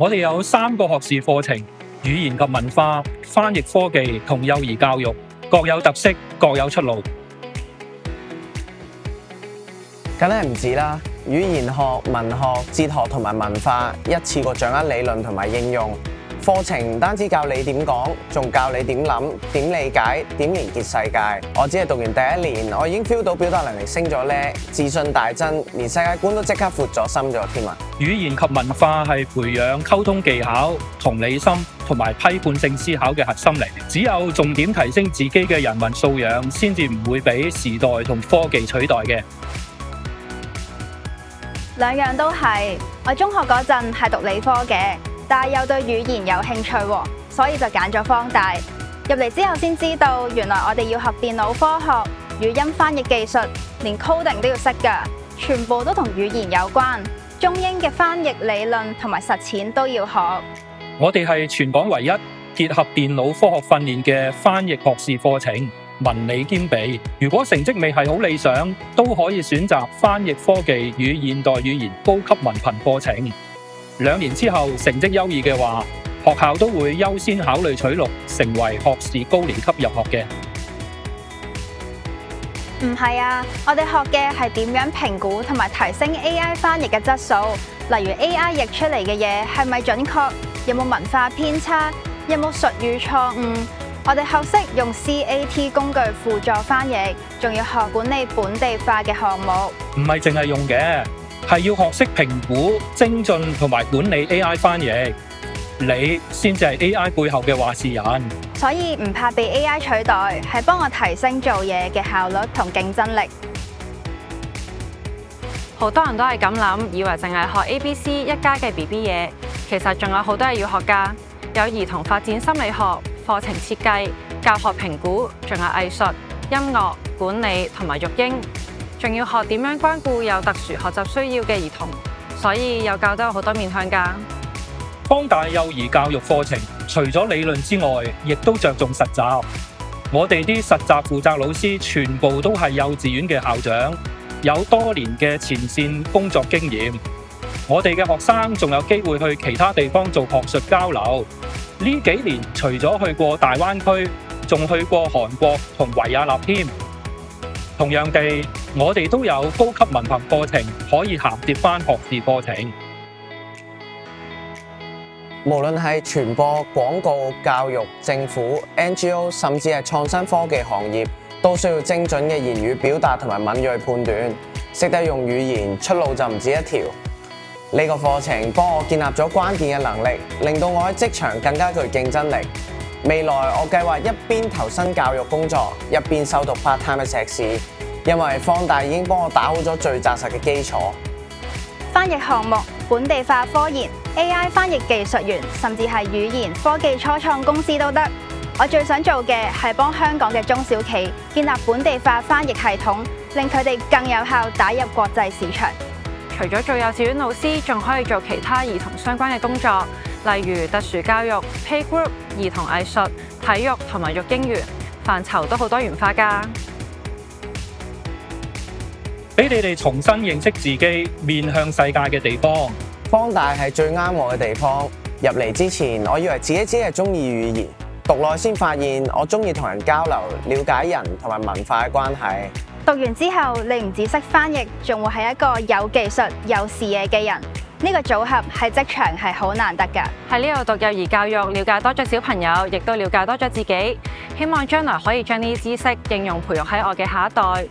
我哋有3個學士課程：語言及文化、翻譯科技同幼兒教育，各有特色，各有出路。梗係唔止啦，語言學、文學、哲學同埋文化一次過掌握理論同埋應用。課程唔單止教你點講，仲教你點諗、點理解、點連結世界。我只係讀完第1年，我已經 feel 到表達能力升咗叻，自信大增，連世界觀都即刻闊咗、深咗添啊！語言及文化係培養溝通技巧、同理心同埋批判性思考嘅核心嚟。只有重點提升自己嘅人文素養，先至唔會俾時代同科技取代嘅。兩樣都係。我中學嗰陣係讀理科嘅，但係又對語言有興趣，所以就揀咗科大。入嚟之後先知道，原來我哋要學電腦科學、語音翻譯技術，連 coding 都要識㗎，全部都同語言有關。中英嘅翻譯理論同埋實踐都要學。我哋係全港唯一結合電腦科學訓練嘅翻譯學士課程，文理兼備。如果成績未係好理想，都可以選擇翻譯科技與現代語言高級文憑課程。2年之後成績優異嘅話，學校都會優先考慮取錄，成為學士高年級入學嘅。唔係啊，我哋學嘅係點樣評估同埋提升 AI 翻譯嘅質素，例如 AI 譯出嚟嘅嘢係咪準確，有冇文化偏差，有冇術語錯誤。我哋學識用 CAT 工具輔助翻譯，仲要學管理本地化嘅項目。唔係淨係用嘅，係要學識評估、精進同埋管理 AI 翻譯，你先至係 AI 背後嘅話事人。所以唔怕被 AI 取代，係幫我提升做嘢嘅效率同競爭力。好多人都係咁諗，以為淨係學 ABC 一家嘅 BB 嘢，其實仲有好多嘢要學㗎，有兒童發展心理學、課程設計、教學評估，仲有藝術、音樂、管理同埋育嬰，仲要學點樣關顧有特殊學習需要嘅兒童，所以有教得有好多面向㗎。科大幼兒教育課程除咗理論之外，亦都着重實習。我哋啲實習負責老師全部都係幼稚園嘅校長，有多年嘅前線工作經驗。我哋嘅學生仲有機會去其他地方做學術交流。呢幾年除咗去過大灣區，仲去過韓國同維也納添。同樣地，我哋都有高級文憑課程可以銜接返學士課程。無論係傳播、廣告、教育、政府、NGO， 甚至係創新科技行業，都需要精準嘅言語表達同埋敏銳判斷。識得用語言，出路就唔止一條。呢個課程幫我建立咗關鍵嘅能力，令到我喺職場更加具競爭力。未來我計劃一邊投身教育工作，一邊修讀 part time 嘅碩士，因為科大已經幫我打好咗最紮實嘅基礎。翻譯項目、本地化科研、AI 翻譯技術員，甚至係語言科技初創公司都得。我最想做嘅係幫香港嘅中小企建立本地化翻譯系統，令佢哋更有效打入國際市場。除咗做幼稚園老師，仲可以做其他兒童相關嘅工作，例如特殊教育、Playgroup、兒童藝術、體育同埋育嬰員，範疇都好多元化㗎。俾你哋重新認識自己，面向世界嘅地方。科大係最啱我嘅地方。入嚟之前，我以為自己只係中意語言，讀耐先發現我中意同人交流，了解人同埋文化嘅關係。讀完之後，你唔只識翻譯，仲會係一個有技術、有視野嘅人。呢個組合喺職場係好難得㗎。喺呢度讀幼兒教育，了解多咗小朋友，亦都了解多咗自己。希望將來可以將呢啲知識應用培育喺我嘅下一代。